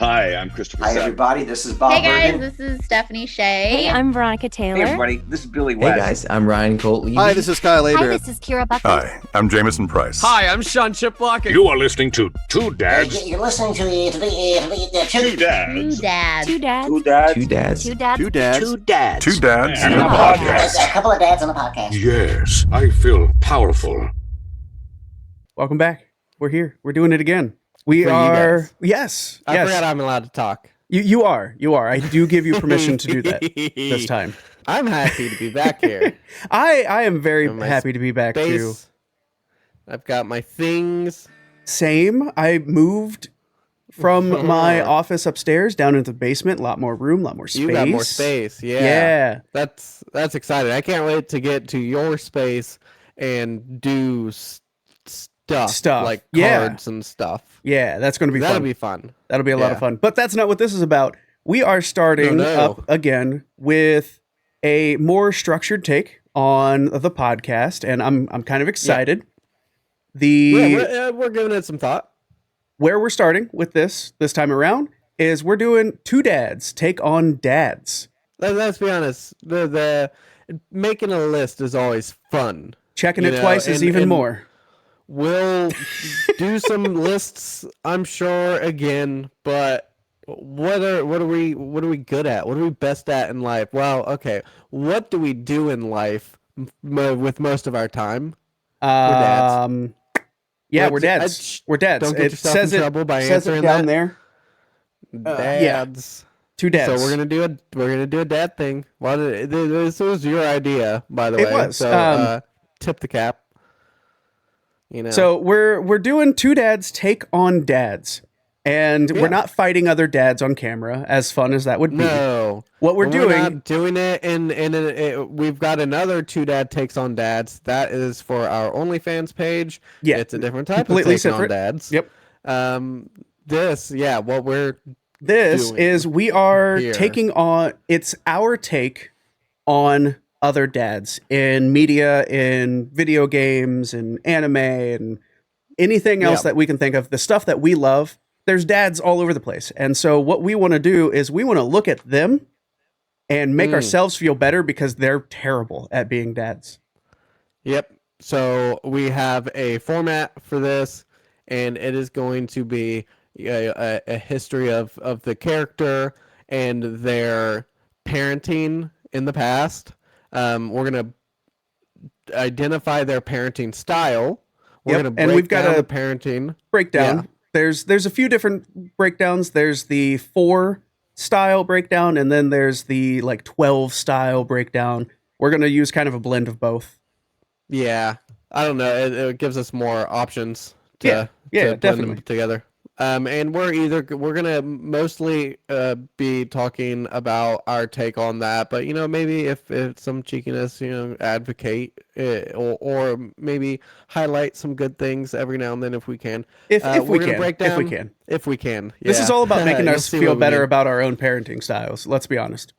Hi, I'm Christopher Hi, Sutton. everybody. This is Bob Hey guys, Bergen. this is Stephanie Shea. Hey, I'm Veronica Taylor. Hey everybody, this is Billy Hey West. guys, I'm Ryan Colt Levy. Hi, this is Kyle Hi, Aber. this is Kira Buckley. Hi, I'm Jameson Price. Hi, I'm Sean Chiplock. You are listening to Two Dads. You're listening to the Two Dads. Two dads. Two dads. Two dads. Two dads. Two dads. Two dads. Two dads. Two dads And and a a podcast. podcast. A couple of dads on a podcast. Yes, I feel powerful. Welcome back. We're here. We're doing it again. We For you are. guys. Yes. I yes. forgot I'm allowed to talk. You are. You are. I do give you permission to do that this time. I'm happy to be back here. I am very In my happy to be back too. Space. I've got my things. Same. I moved from my office upstairs down into the basement. A lot more room, a lot more space. You got more space. Yeah. Yeah. That's exciting. I can't wait to get to your space and do stuff like cards and stuff. Yeah, that's going to be That'll fun. be fun. That'll be a lot of fun. But that's not what this is about. We are starting up again with a more structured take on the podcast, and I'm kind of excited. We're giving it some thought. Where we're starting with this time around is we're doing Two Dads Take on Dads. Let's be honest. The making a list is always fun. Checking it twice is even more. We'll do some lists, I'm sure, again, but what are we good at? What are we best at in life? Well, okay. What do we do in life with most of our time? We're dads. Yeah, we're dads. We're dads. Don't get yourself in trouble by answering down that. there. Dads. Two dads. So we're gonna do a dad thing. This was your idea, by the way. It was. So tip the cap. You know. So we're doing Two Dads Take on Dads. And we're not fighting other dads on camera, as fun as that would be. No. What we're doing... We're not doing it, and we've got another Two Dad Takes on Dads. That is for our OnlyFans page. Yeah. It's a different type completely of taking separate. on dads. Yep. This is we are here. taking on... It's our take on other dads in media, in video games, in anime, and anything else that we can think of. The stuff that we love... There's dads all over the place. And so what we want to do is we want to look at them and make ourselves feel better because they're terrible at being dads. Yep. So we have a format for this, and it is going to be a history of the character and their parenting in the past. We're going to identify their parenting style. We're going to break down the parenting. Breakdown. Yeah. There's a few different breakdowns. There's the 4 style breakdown, and then there's the 12 style breakdown. We're going to use kind of a blend of both. Yeah. I don't know. It gives us more options to blend definitely. them together. And we're going to mostly be talking about our take on that, but maybe if some cheekiness, advocate or maybe highlight some good things every now and then if we can. If we can. This is all about making us feel better about our own parenting styles. Let's be honest.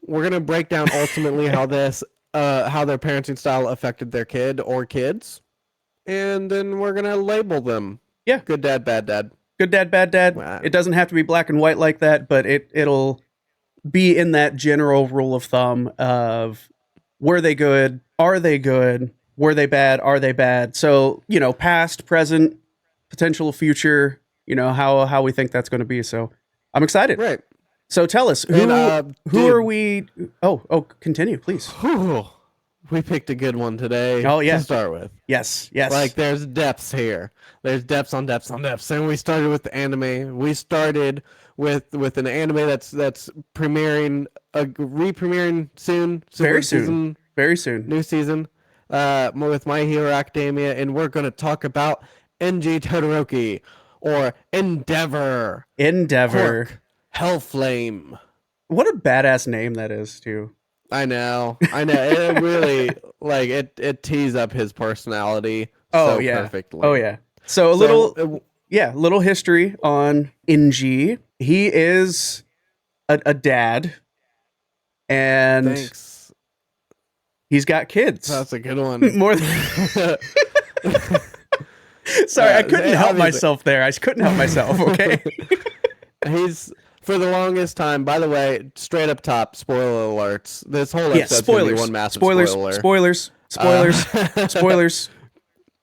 We're going to break down ultimately how their parenting style affected their kid or kids, and then we're going to label them. Yeah. Good dad, bad dad. Good dad, bad dad. Wow. It doesn't have to be black and white like that, but it'll be in that general rule of thumb of were they good? Are they good? Were they bad? Are they bad? So, past, present, potential future, how we think that's going to be. So I'm excited. Right. So tell us, who are we? Oh, continue, please. Whew. We picked a good one today. Oh, yeah. To start with. Yes. Like there's depths here. There's depths on depths on depths. And we started with the anime. We started with an anime that's premiering, re-premiering soon. Very soon. New season. With My Hero Academia, and we're going to talk about Enji Totoroki or Endeavor. Quirk, Hellflame. What a badass name that is, too. I know. It really it tees up his personality perfectly. Oh yeah. So little history on Enji. He is a dad, and he's got kids. That's a good one. More than Sorry, I couldn't help myself there. I couldn't help myself, okay? He's for the longest time. By the way, straight up top, spoiler alerts. This whole Yeah, episode's gonna be spoilers. one massive Spoilers. spoiler. Spoilers. Spoilers. Spoilers.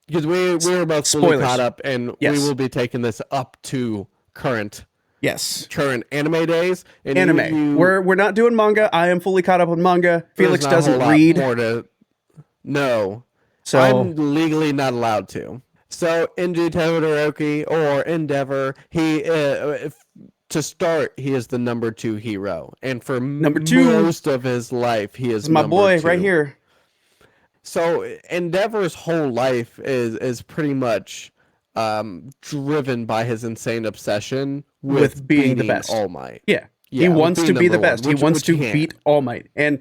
Because we were both fully Spoilers. caught up, and Yes. we will be taking this up to current Yes. anime days. And Anime. We're not doing manga. I am fully caught up on manga. Felix there's not a doesn't whole lot read. more to. No, So I'm legally not allowed to. So Enji Totoroki or Endeavor, to start, he is the number 2 hero, and for Number 2. most of his life, he is my number boy 2. right here. So Endeavor's whole life is pretty much driven by his insane obsession With being the beating best. All Might. Yeah. Yeah, He with wants to being be the number one, best. which- he wants which to he can't. beat All Might. And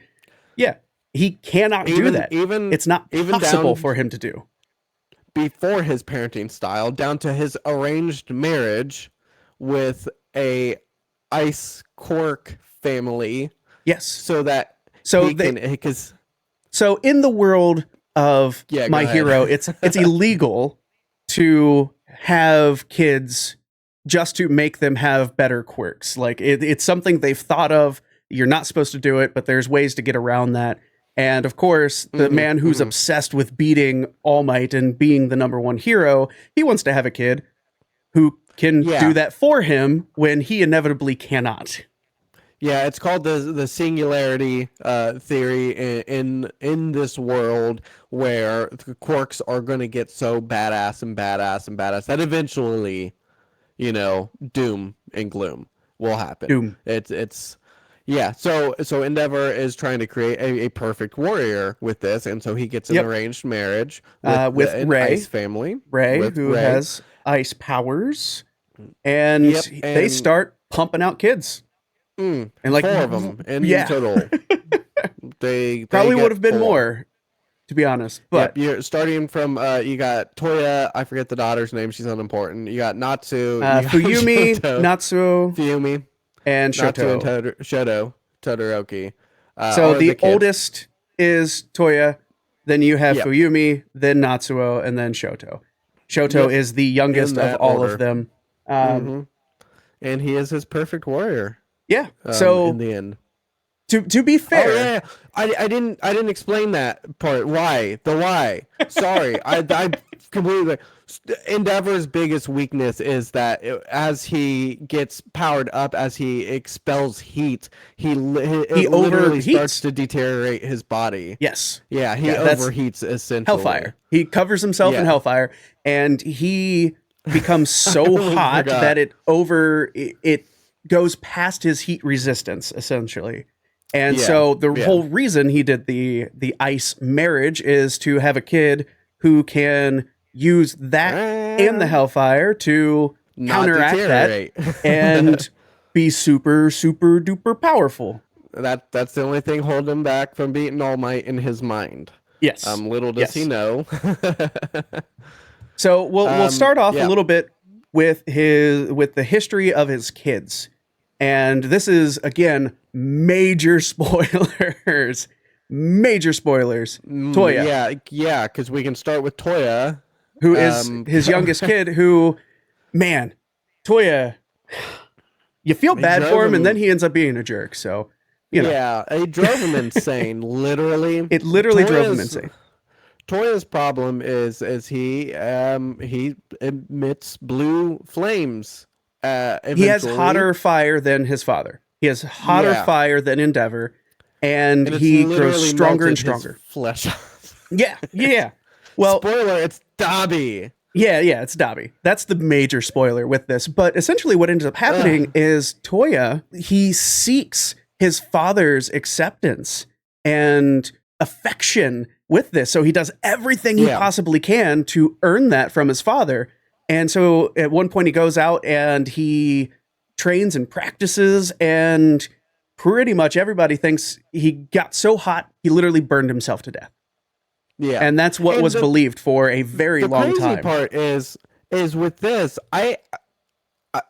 yeah, he cannot do that. It's not possible for him to do. Before his parenting style, down to his arranged marriage with a ice quirk family, Yes. so that So he can, because So in the world of Yeah, go My ahead. Hero, it's illegal to have kids just to make them have better quirks. Like it's something they've thought of. You're not supposed to do it, but there's ways to get around that. And of course, the man who's obsessed with beating All Might and being the number 1 hero, he wants to have a kid who can do that for him when he inevitably cannot. yeah, it's called the singularity theory in this world where the quirks are going to get so badass that eventually, doom and gloom will happen. Doom. It's yeah. So Endeavor is trying to create a perfect warrior with this, and so he gets an arranged marriage with an Ray. ice family. Ray, with who Ray. has ice powers, and Yep, they and- start pumping out kids. And like 4 of them in yeah. total. They Probably get would have been 4. more, to be honest. But Yep, you're starting from you got Toya, I forget the daughter's name, she's unimportant. You got Natsu, you got Fuyumi, Shoto, Natsuo, Fuyumi, and Natsu and Shoto. Shoto, Todoroki. So are the kids. oldest is Toya, then you have Yep. Fuyumi, then Natsuo, and then Shoto. Shoto Yep. is the youngest In of that all order. of them. And he is his perfect warrior. Yeah. In So the end. to be fair, Oh yeah, I didn't explain that part. Why? The why. Sorry, I completely. Endeavor's biggest weakness is that as he gets powered up, as he expels heat, he literally overheats. starts to deteriorate his body. yes. Yeah, he that's overheats essentially. Hellfire. He covers himself in Yeah. hellfire, and he becomes so hot forgot. that it goes past his heat resistance, essentially. And Yeah, so the yeah. whole reason he did the ice marriage is to have a kid who can use that and the hellfire to Not counteract deteriorate. that and be super, super duper powerful. That's the only thing holding him back from beating All Might in his mind. Yes. Little does Yes. he know. So we'll start off yeah. a little bit with the history of his kids. And this is again major spoilers. Major spoilers. Toya, Yeah, because we can start with Toya. who is his youngest kid, who, man, Toya, you feel bad drove for him, him- and then he ends up being a jerk. So, you know, Yeah, it drove him insane. Literally, it literally drove him Toya's- insane. Toya's problem is he emits blue flames. He has Eventually. hotter fire than his father. He has hotter Yeah. fire than Endeavor, and And it's he literally grows stronger and melted his stronger. Flesh. Yeah. Well, Spoiler: it's Dobby. yeah, it's Dobby. That's the major spoiler with this. But essentially what ends up happening is Toya, he seeks his father's acceptance and affection with this. So he does everything he Yeah. possibly can to earn that from his father. And so at one point he goes out and he trains and practices, and pretty much everybody thinks he got so hot he literally burned himself to death. Yeah, And that's what And was the- believed for a very the long crazy time. part is with this,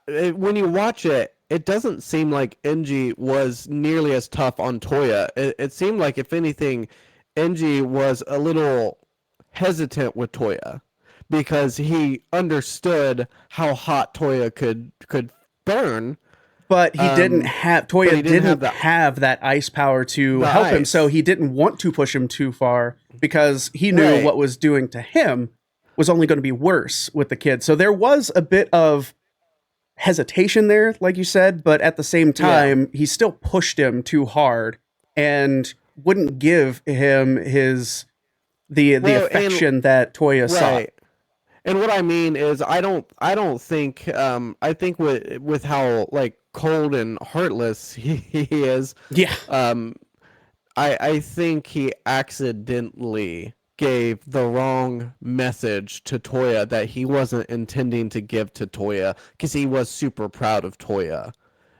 when you watch it, it doesn't seem like Enji was nearly as tough on Toya. It seemed like, if anything, Enji was a little hesitant with Toya because he understood how hot Toya could burn, But he didn't have Toya but he didn't have that ice power to help him, so he didn't want to push him too far because he knew what was doing to him was only going to be worse with the kid. So there was a bit of hesitation there, like you said, but at the same time, he still pushed him too hard and wouldn't give him the affection that Toya sought. And what I mean is, I don't think, I think with how like cold and heartless he is, I think he accidentally gave the wrong message to Toya that he wasn't intending to give to Toya, because he was super proud of Toya,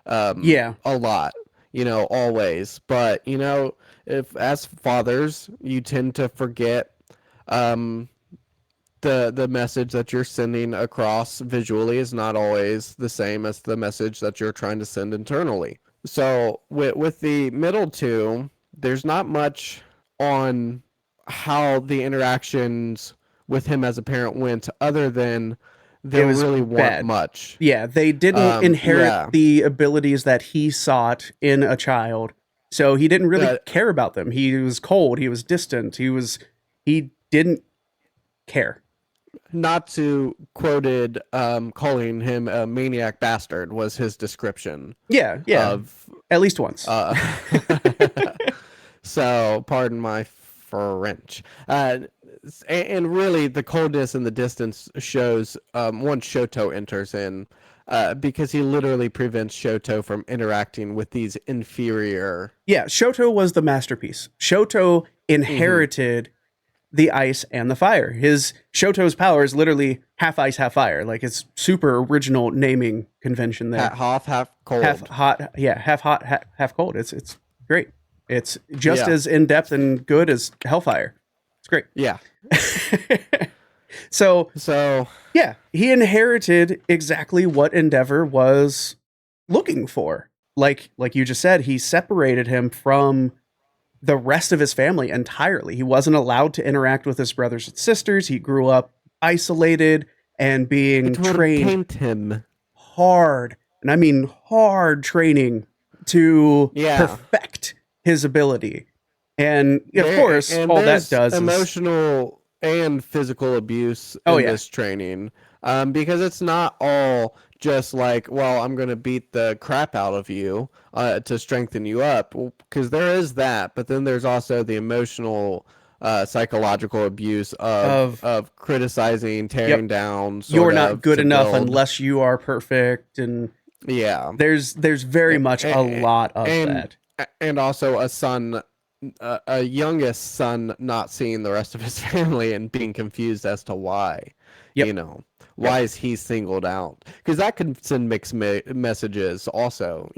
a lot, always. But if as fathers, you tend to forget the message that you're sending across visually is not always the same as the message that you're trying to send internally. So with the middle two, there's not much on how the interactions with him as a parent went, other than they really weren't much. Yeah, they didn't inherit the abilities that he sought in a child. So he didn't really care about them. He was cold, he was distant, he didn't care. Not to quoted calling him a maniac bastard was his description. Yeah. At least once. So, pardon my French. And really, the coldness and the distance shows once Shoto enters in, because he literally prevents Shoto from interacting with these inferior... Yeah, Shoto was the masterpiece. Shoto inherited the ice and the fire. Shoto's power is literally half ice, half fire. Like, it's super original naming convention there. Half cold. Half hot, half hot, half cold. It's great. It's just as in-depth and good as Hellfire. It's great. Yeah. So yeah, he inherited exactly what Endeavor was looking for. Like you just said, he separated him from the rest of his family entirely. He wasn't allowed to interact with his brothers and sisters. He grew up isolated and being trained hard, and I mean hard training to perfect his ability. And of course, all that does emotional and physical abuse in this training, because it's not all just like, well, I'm going to beat the crap out of you to strengthen you up, because there is that, but then there's also the emotional psychological abuse of criticizing, tearing down. You're not good enough unless you are perfect, and there's very much a lot of that. And also a youngest son not seeing the rest of his family and being confused as to why. Why is he singled out? Because that can send mixed messages also.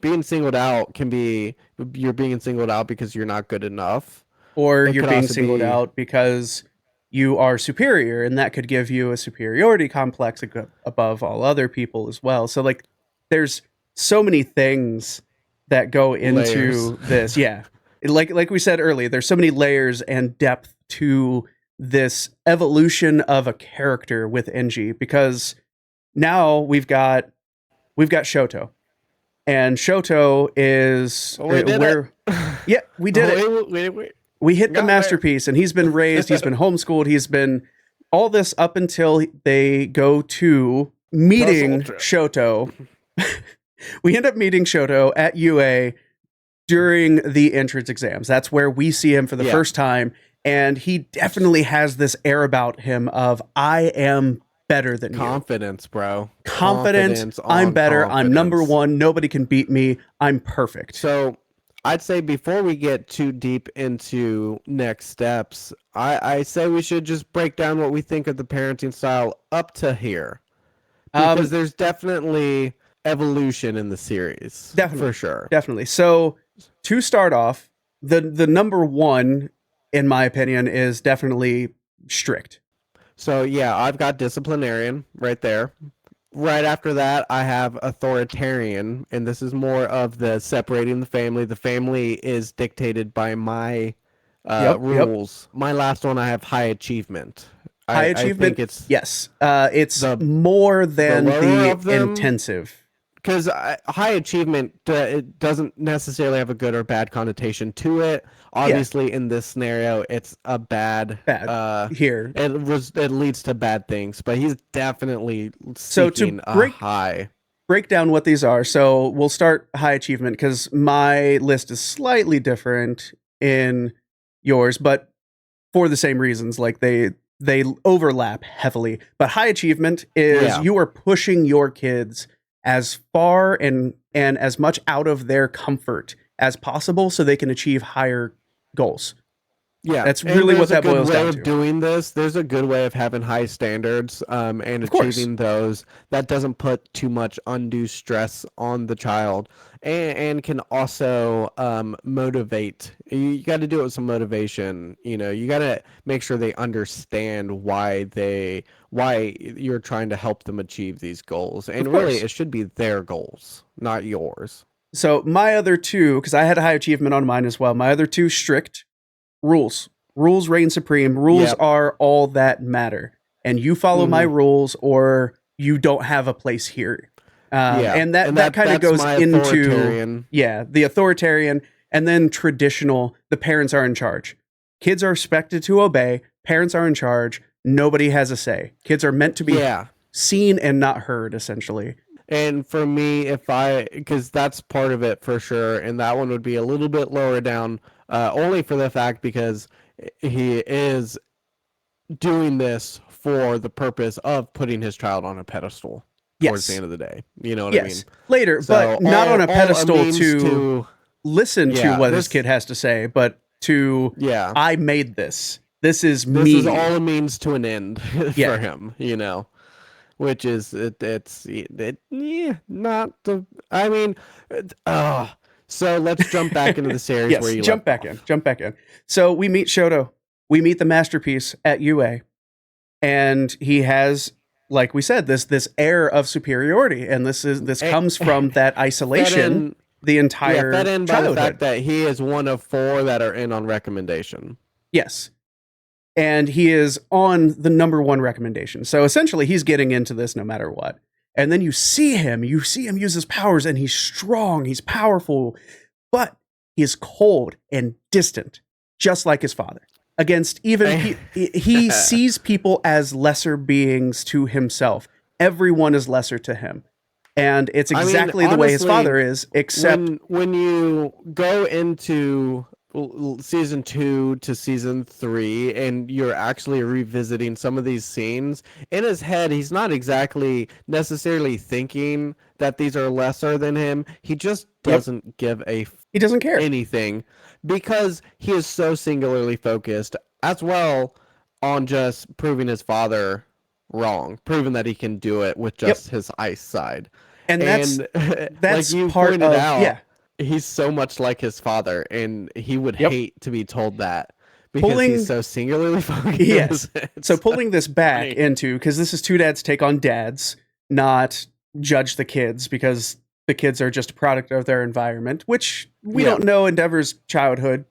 Being singled out can be you're being singled out because you're not good enough, or you're being singled out because you are superior, and that could give you a superiority complex above all other people as well. So like, there's so many things that go into this. Yeah. Like we said earlier, there's so many layers and depth to this evolution of a character with Enji, because now we've got Shoto, and Shoto is we did it. We hit the masterpiece, and he's been raised, he's been homeschooled, he's been all this up until they go to meeting Shoto. We end up meeting Shoto at UA during the entrance exams. That's where we see him for the first time. And he definitely has this air about him of, I am better than confidence, bro. Confidence. I'm better. I'm number one. Nobody can beat me. I'm perfect. So I'd say before we get too deep into next steps, I say we should just break down what we think of the parenting style up to here. Because there's definitely evolution in the series. Definitely. For sure. Definitely. So to start off, the number one, in my opinion, is definitely strict. So yeah, I've got disciplinarian right there. Right after that, I have authoritarian, and this is more of the separating the family. The family is dictated by my rules. My last one, I have high achievement. High achievement. I think it's it's more than the intensive. because high achievement it doesn't necessarily have a good or bad connotation to it. Obviously, in this scenario, it's a bad. Here. It leads to bad things, but he's definitely So seeking to break a high. break down what these are. So we'll start high achievement because my list is slightly different in yours, but for the same reasons. Like they overlap heavily. But high achievement is you are pushing your kids as far and as much out of their comfort as possible so they can achieve higher goals. Yeah, that's really what that boils down to. Doing this, there's a good way of having high standards and achieving those that doesn't put too much undue stress on the child and can also motivate. You got to do it with some motivation. You know, you got to make sure they understand why you're trying to help them achieve these goals. And really, it should be their goals, not yours. So my other two, because I had a high achievement on mine as well, my other two strict. Rules reign supreme. Rules are all that matter, and you follow my rules or you don't have a place here. And that kind of goes into the authoritarian, and then traditional. The parents are in charge. Kids are expected to obey. Parents are in charge. Nobody has a say. Kids are meant to be seen and not heard, essentially. And for me, because that's part of it for sure, and that one would be a little bit lower down, only for the fact because he is doing this for the purpose of putting his child on a pedestal towards the end of the day. You know what I mean? Later, so but not on a pedestal to listen to what his kid has to say, but to, I made this. This is me. This is all a means to an end for him, you know? Which is not the. I mean, so let's jump back into the series where you jump back in. So we meet Shoto. We meet the masterpiece at UA, and he has, like we said, this air of superiority, and this comes from that isolation. The entire fed in by childhood. The fact that he is one of 4 that are in on recommendation. Yes. And he is on the number 1 recommendation. So essentially he's getting into this no matter what. And then you see him use his powers, and he's strong, he's powerful, but he is cold and distant, just like his father. Against even, he sees people as lesser beings to himself. Everyone is lesser to him. And it's exactly the way his father is, except when you go into season 2 to season 3 and you're actually revisiting some of these scenes in his head, he's not exactly necessarily thinking that these are lesser than him. He just doesn't he doesn't care anything because he is so singularly focused as well on just proving his father wrong, proving that he can do it with just his ice side. And that's like you part pointed of out, he's so much like his father, and he would hate to be told that because he's so singularly focused. Yes. So pulling this back into, because this is 2 dads take on dads, not judge the kids, because the kids are just a product of their environment, which we don't know Endeavor's childhood,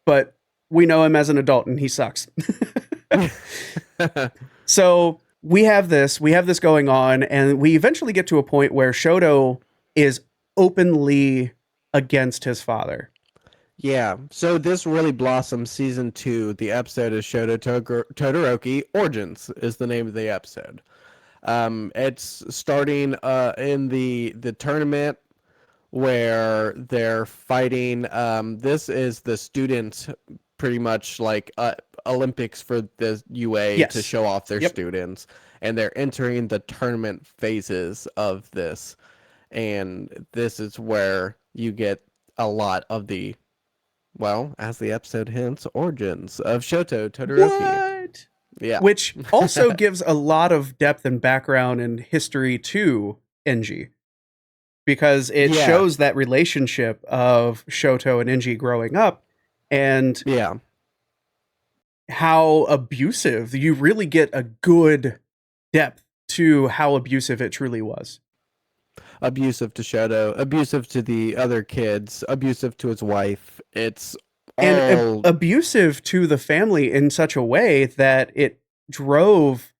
but we know him as an adult, and he sucks. So we have this going on, and we eventually get to a point where Shoto is openly against his father. Yeah, so this really blossoms season 2. The episode is Shoto Totoroki Origins is the name of the episode. It's starting in the tournament where they're fighting. This is the students, pretty much like Olympics for the UA to show off their students, and they're entering the tournament phases of this. And this is where you get a lot of the, well, as the episode hints, origins of Shoto Totoroki. What? Yeah. Which also gives a lot of depth and background and history to Enji. Because it shows that relationship of Shoto and Enji growing up, and how abusive. You really get a good depth to how abusive it truly was. Abusive to Shoto, abusive to the other kids, abusive to his wife. It's and abusive to the family in such a way that it drove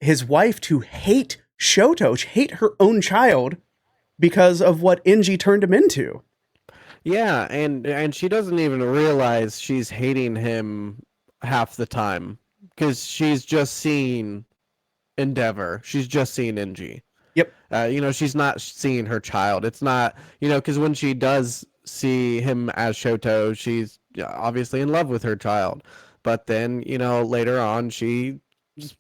his wife to hate Shoto, hate her own child, because of what Enji turned him into. Yeah, and she doesn't even realize she's hating him half the time because she's just seen Endeavor. She's just seen Enji. Yep. She's not seeing her child. It's not, because when she does see him as Shoto, she's obviously in love with her child. But then, later on, she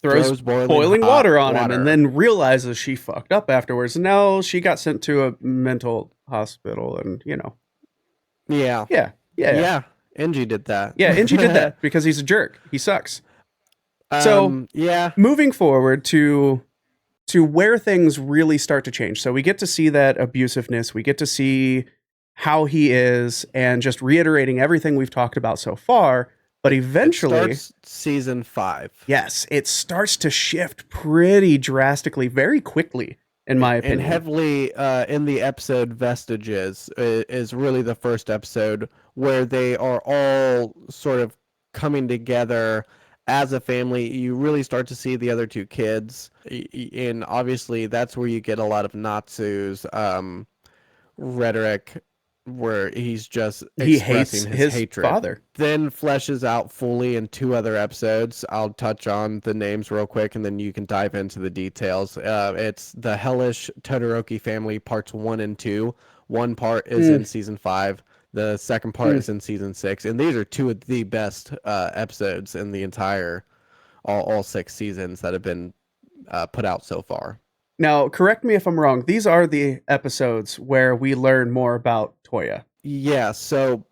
throws boiling water on him and then realizes she fucked up afterwards. And now she got sent to a mental hospital and, Yeah. Yeah. Enji did that. Yeah, Enji did that because he's a jerk. He sucks. So, moving forward to where things really start to change. So we get to see that abusiveness. We get to see how he is and just reiterating everything we've talked about so far. But eventually, it starts season 5. Yes, it starts to shift pretty drastically, very quickly, in my opinion. And heavily in the episode Vestiges is really the first episode where they are all sort of coming together as a family. You really start to see the other two kids. And obviously, that's where you get a lot of Natsu's rhetoric, where he's just he hates expressing his hatred. Father. Then fleshes out fully in 2 other episodes. I'll touch on the names real quick, and then you can dive into the details. It's the Hellish Totoroki family parts 1 and 2. One part is in season 5. The second part is in season 6, and these are 2 of the best episodes in the entire all 6 seasons that have been put out so far. Now, correct me if I'm wrong. These are the episodes where we learn more about Toya. Yeah, so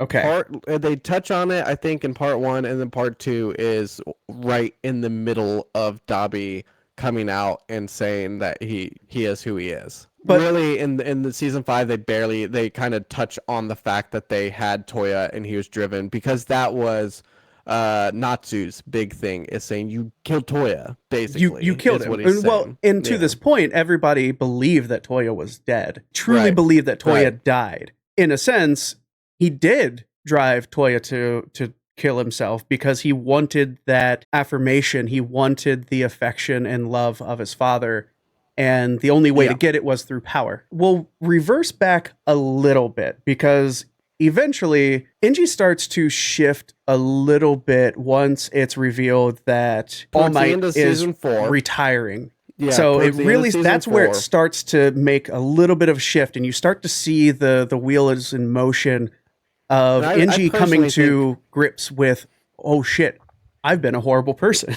they touch on it, I think, in part 1, and then part 2 is right in the middle of Dabi coming out and saying that he is who he is. But really, in the season 5, they kind of touch on the fact that they had Toya and he was driven, because that was Natsu's big thing, is saying you killed Toya, basically. You killed him. And to this point, everybody believed that Toya was dead. Truly believed that Toya died. In a sense, he did drive Toya to kill himself because he wanted that affirmation. He wanted the affection and love of his father. And the only way to get it was through power. We'll reverse back a little bit because eventually, Enji starts to shift a little bit once it's revealed that All Might is retiring. Yeah, so it really, that's where it starts to make a little bit of a shift, and you start to see the wheel is in motion of Enji coming to grips with, oh shit, I've been a horrible person.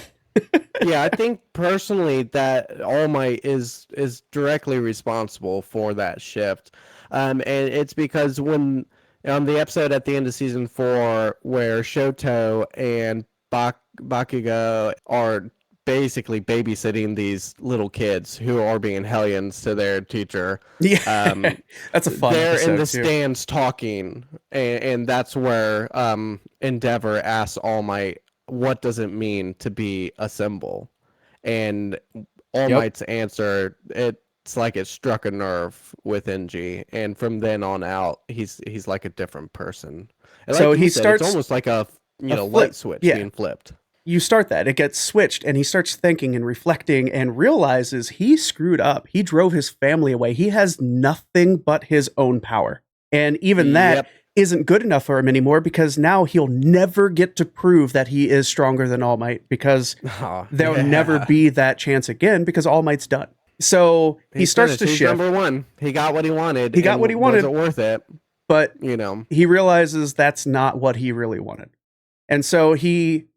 Yeah, I think personally that All Might is directly responsible for that shift. And it's because when on the episode at the end of season 4 where Shoto and Bakugo are basically babysitting these little kids who are being hellions to their teacher. Yeah, that's a fun they're episode in the too. stands talking, and that's where Endeavor asks All Might, what does it mean to be a symbol? And All Might's answer, it's like it struck a nerve with Enji, and from then on out, he's like a different person. And so like he said, starts it's almost like a light switch being flipped. You start that, it gets switched, and he starts thinking and reflecting and realizes he screwed up. He drove his family away. He has nothing but his own power. And even that isn't good enough for him anymore, because now he'll never get to prove that he is stronger than All Might, because there'll never be that chance again, because All Might's done. So he starts to shift. Number 1. He got what he wanted. He got what he wanted. Wasn't worth it. But he realizes that's not what he really wanted. And so he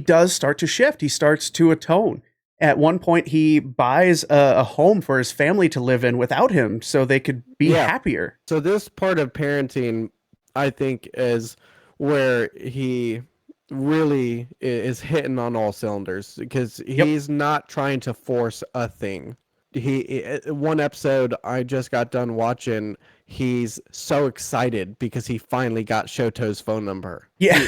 does start to shift. He starts to atone. At one point, he buys a home for his family to live in without him so they could be happier. So this part of parenting, I think, is where he really is hitting on all cylinders, because he's not trying to force a thing. One episode I just got done watching, he's so excited because he finally got Shoto's phone number. Yeah.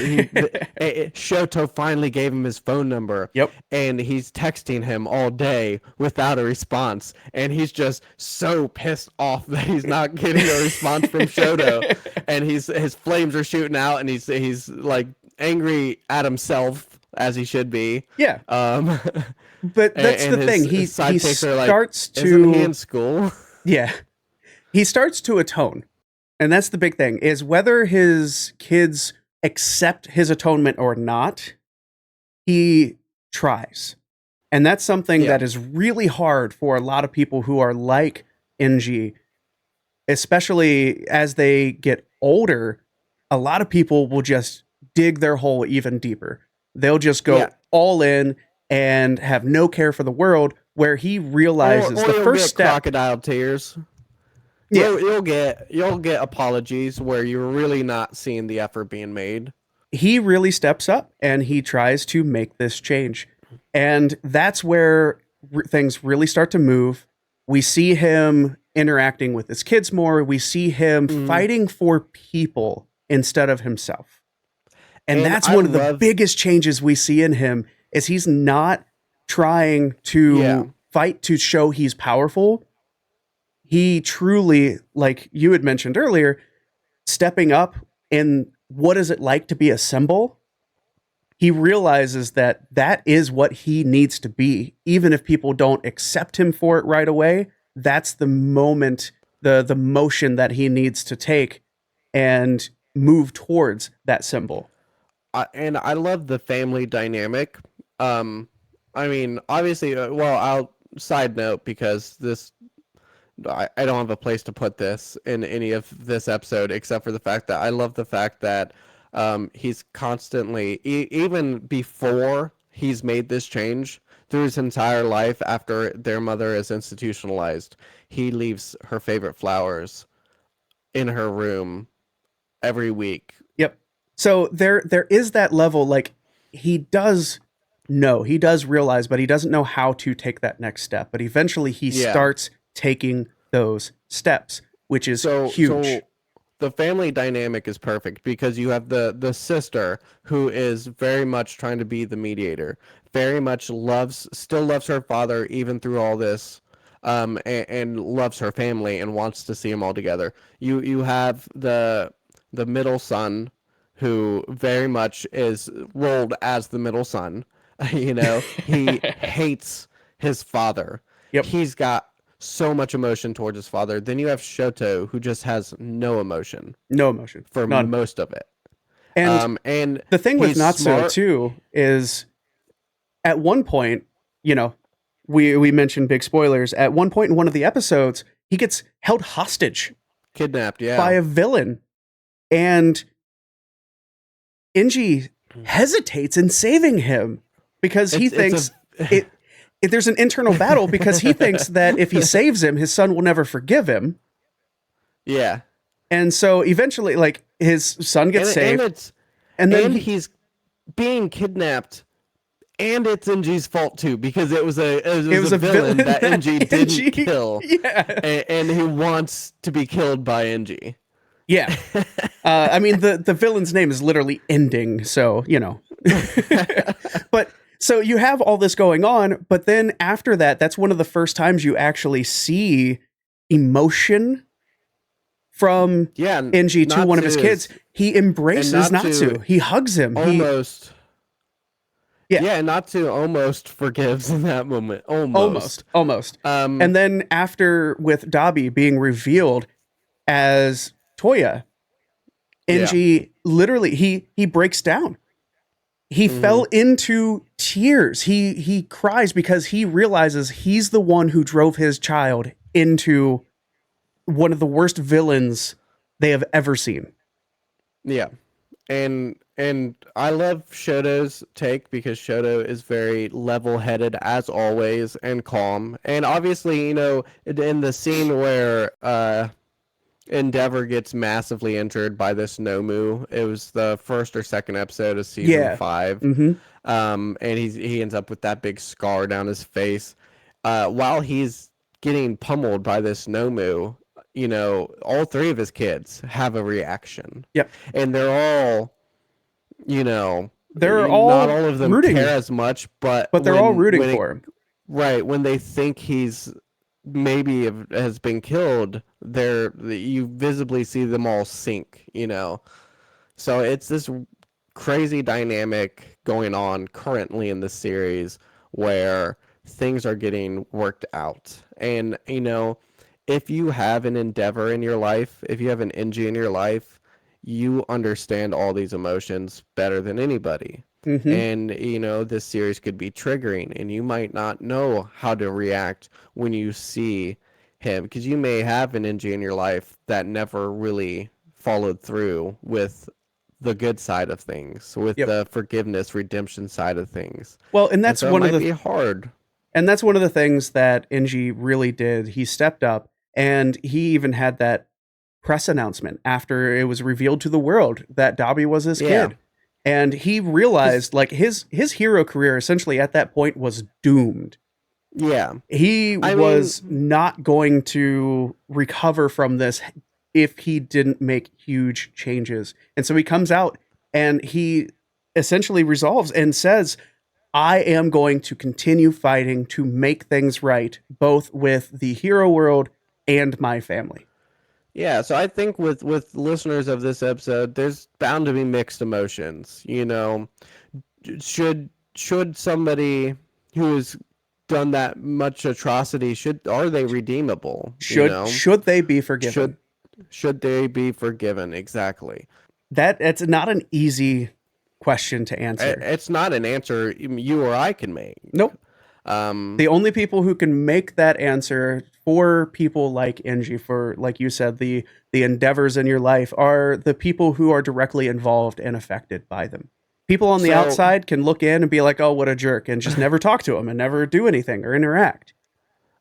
Shoto finally gave him his phone number. Yep. And he's texting him all day without a response. And he's just so pissed off that he's not getting a response from Shoto. And his flames are shooting out, and he's like angry at himself, as he should be. Yeah. But that's the thing. He starts to... Isn't he in school? Yeah. he starts to atone. And that's the big thing, is whether his kids accept his atonement or not, he tries. And that's something that is really hard for a lot of people who are like Enji, especially as they get older. A lot of people will just dig their hole even deeper. They'll just go all in and have no care for the world, where he realizes or the first step. Crocodile tears. Yeah. You'll get apologies where you're really not seeing the effort being made. He really steps up and he tries to make this change. And that's where things really start to move. We see him interacting with his kids more. We see him fighting for people instead of himself. And that's one of the biggest changes we see in him, is he's not trying to fight to show he's powerful. He truly, like you had mentioned earlier, stepping up in what is it like to be a symbol. He realizes that that is what he needs to be. Even if people don't accept him for it right away, that's the moment, the motion that he needs to take and move towards that symbol. And I love the family dynamic. I mean, obviously, I'll side note, because I don't have a place to put this in any of this episode, except for the fact that I love the fact that he's constantly, even before he's made this change, through his entire life after their mother is institutionalized, he leaves her favorite flowers in her room every week. Yep. So there is that level, like, he does realize, but he doesn't know how to take that next step. But eventually he starts taking those steps, which is huge. So the family dynamic is perfect, because you have the sister who is very much trying to be the mediator, very much still loves her father even through all this, and loves her family and wants to see them all together. You have the middle son, who very much is rolled as the middle son. He hates his father. Yep. He's got so much emotion towards his father. Then you have Shoto, who just has no emotion for None. most of it. And the thing with Natsuo too is, at one point, we mentioned big spoilers. At one point in one of the episodes, he gets held hostage, kidnapped, by a villain, and Enji hesitates in saving him because he thinks there's an internal battle, because he thinks that if he saves him, his son will never forgive him. Yeah. And so eventually, like, his son gets saved. And then he's being kidnapped, and it's Enji's fault too, because it was a villain that Enji didn't kill. Yeah. And he wants to be killed by Enji. Yeah. I mean, the villain's name is literally Ending, so, But so you have all this going on, but then after that, that's one of the first times you actually see emotion from Enji to one of his kids. He embraces Natsu. He hugs him. Almost. And Natsu almost forgives in that moment. Almost. And then after, with Dabi being revealed as Toya, Enji literally, he breaks down. He fell into tears. He cries because he realizes he's the one who drove his child into one of the worst villains they have ever seen. Yeah. And I love Shoto's take, because Shoto is very level-headed as always and calm. And obviously, in the scene where Endeavor gets massively injured by this Nomu, it was the first or second episode of season 5. And he ends up with that big scar down his face. While he's getting pummeled by this Nomu, all three of his kids have a reaction. Yep. And they're all, they're all, not all of them rooting. care as much, but they're all rooting for him. Right. When they think he's maybe has been killed, you visibly see them all sink, So it's this crazy dynamic going on currently in the series where things are getting worked out. And, if you have an endeavor in your life, if you have an Enji in your life, you understand all these emotions better than anybody. Mm-hmm. And, this series could be triggering, and you might not know how to react when you see him, because you may have an Enji in your life that never really followed through with the good side of things, with Yep. the forgiveness, redemption side of things. Well, and And that's so it one of might the be hard. And that's one of the things that Enji really did. He stepped up, and he even had that press announcement after it was revealed to the world that Dobby was his Yeah. kid. And he realized like his hero career essentially at that point was doomed. Yeah. He was not going to recover from this if he didn't make huge changes. And so he comes out and he essentially resolves and says, I am going to continue fighting to make things right, both with the hero world and my family. Yeah, so I think with listeners of this episode, there's bound to be mixed emotions. Should somebody who has done that much atrocity, are they redeemable? Should they be forgiven? Should they be forgiven? Exactly. It's not an easy question to answer. It's not an answer you or I can make. Nope. The only people who can make that answer for people like Enji, for like you said, the endeavors in your life, are the people who are directly involved and affected by them. People on the outside can look in and be like, "Oh, what a jerk," and just never talk to him and never do anything or interact.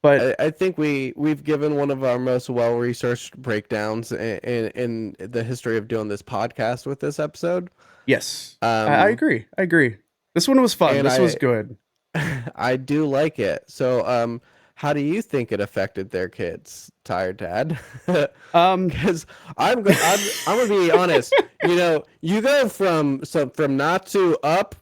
But I think we've given one of our most well-researched breakdowns in the history of doing this podcast with this episode. Yes, I agree. This one was fun. This was good. I do like it. So, how do you think it affected their kids, Tired Dad? Because I'm gonna be honest. You go from Natsu up,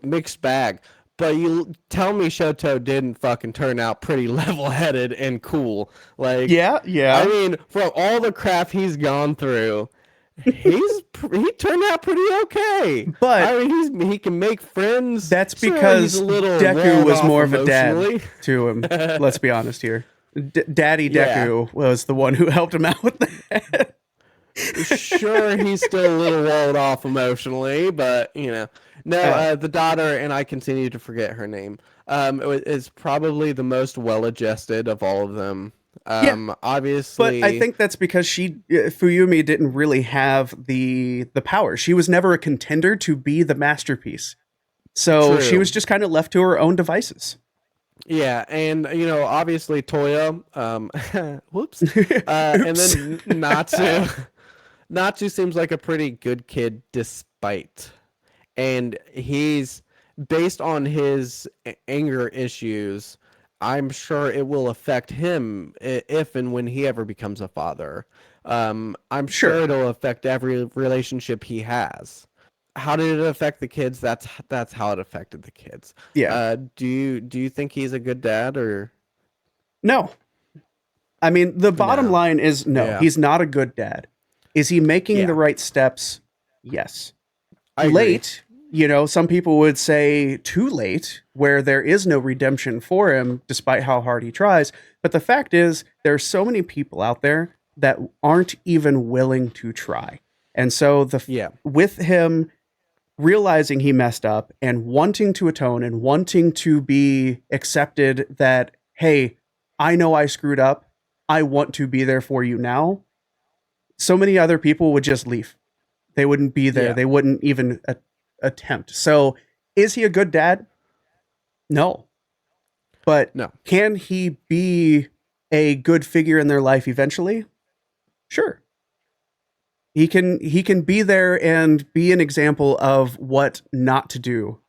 mixed bag. But you tell me Shoto didn't fucking turn out pretty level-headed and cool. Like, yeah. I mean, from all the crap he's gone through, he turned out pretty okay. But I mean, he can make friends. That's because Deku was more of a dad to him. Let's be honest here. Daddy Deku was the one who helped him out with that. Sure, he's still a little walled off emotionally, but No, the daughter, and I continue to forget her name, is probably the most well-adjusted of all of them. Obviously, but I think that's because Fuyumi didn't really have the power. She was never a contender to be the masterpiece, so she was just kind of left to her own devices. Yeah, and obviously Toya, whoops, and then Natsu. Natsu seems like a pretty good kid, despite. And he's based on his anger issues. I'm sure it will affect him if and when he ever becomes a father. I'm sure it'll affect every relationship he has. How did it affect the kids? That's how it affected the kids. Yeah. Do you think he's a good dad or no? I mean, the bottom line is no. He's not a good dad. Is he making the right steps? Yes. Late. Some people would say too late, where there is no redemption for him, despite how hard he tries. But the fact is, there's so many people out there that aren't even willing to try. And so with him realizing he messed up and wanting to atone and wanting to be accepted that, hey, I know I screwed up. I want to be there for you now. So many other people would just leave. They wouldn't be there. They wouldn't even attempt. So is he a good dad? No. But can he be a good figure in their life eventually? Sure. He can be there and be an example of what not to do,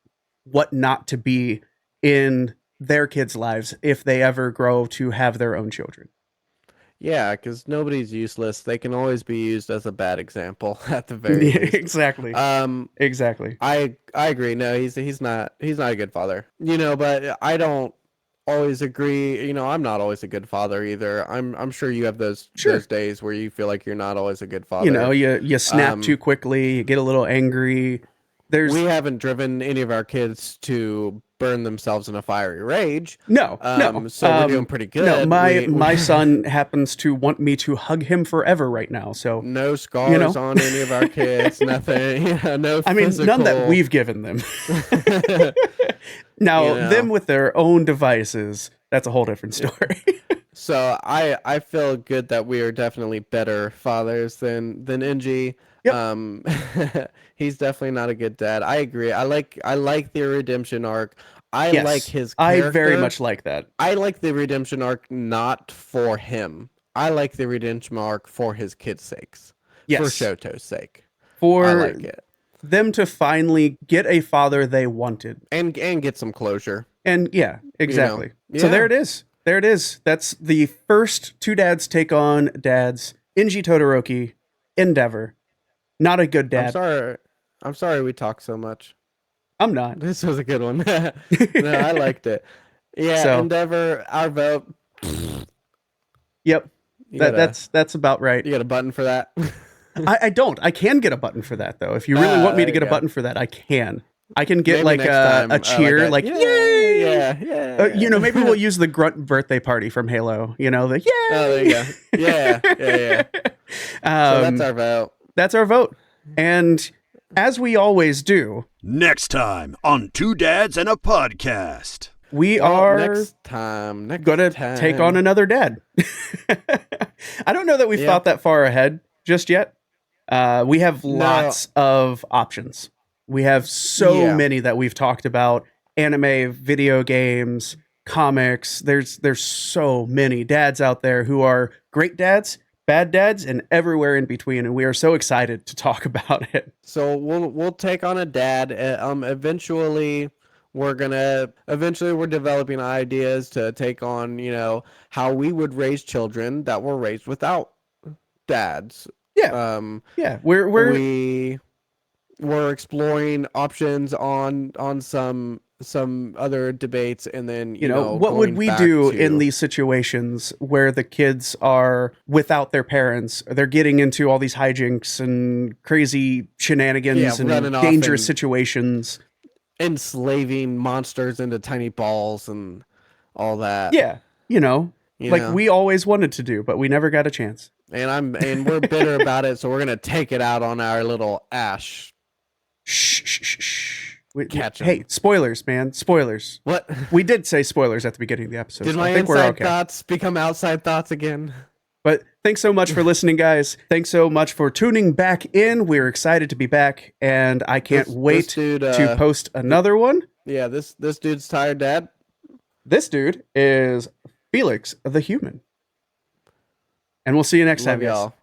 what not to be in their kids' lives if they ever grow to have their own children. Yeah, because nobody's useless. They can always be used as a bad example at the very least. Exactly. Exactly. I agree. No, he's not a good father. But I don't always agree. I'm not always a good father either. I'm sure you have those days where you feel like you're not always a good father. You snap too quickly, you get a little angry. We haven't driven any of our kids to burn themselves in a fiery rage. No, So we're doing pretty good. No, my son happens to want me to hug him forever right now. So no scars on any of our kids. Nothing. No. I mean, none that we've given them. Now, them with their own devices, that's a whole different story. So I feel good that we are definitely better fathers than Enji. Yep. He's definitely not a good dad. I agree. I like the redemption arc. I like his character. I very much like that. I like the redemption arc not for him. I like the redemption arc for his kids' sakes. Yes. For Shoto's sake. For I like it. Them to finally get a father they wanted. And get some closure. And yeah, exactly. You know? So there it is. There it is. That's the first two dads take on dads. Enji Totoroki, Endeavor. Not a good dad. I'm sorry we talked so much. I'm not. This was a good one. No, I liked it. Yeah, so, Endeavor, our vote. Yep. That's about right. You got a button for that? I don't. I can get a button for that though. If you really want me to get a button for that, I can. I can get maybe like a cheer, like yay! Yeah. Maybe we'll use the grunt birthday party from Halo. The yay! Oh, there you go. Yeah. So that's our vote. That's our vote. And as we always do, next time on Two Dads and a Podcast, we are next time gonna take on another dad. I don't know that we've thought that far ahead just yet. We have lots of options. We have so many that we've talked about: anime, video games, comics. There's so many dads out there who are great dads, bad dads, and everywhere in between. And we are so excited to talk about it. So we'll take on a dad. Eventually we're developing ideas to take on, how we would raise children that were raised without dads. Yeah. We're exploring options on some other debates, and then what would we do in these situations where the kids are without their parents? They're getting into all these hijinks and crazy shenanigans and dangerous situations, enslaving monsters into tiny balls and all that. Yeah, we always wanted to do, but we never got a chance. And we're bitter about it, so we're gonna take it out on our little Ash. Shh. Hey, spoilers, man. Spoilers. What? We did say spoilers at the beginning of the episode. Did my inside thoughts become outside thoughts again? But thanks so much for listening, guys. Thanks so much for tuning back in. We're excited to be back, and I can't wait to post another one. Yeah, this dude's tired dad. This dude is Felix the Human. And we'll see you next time, y'all.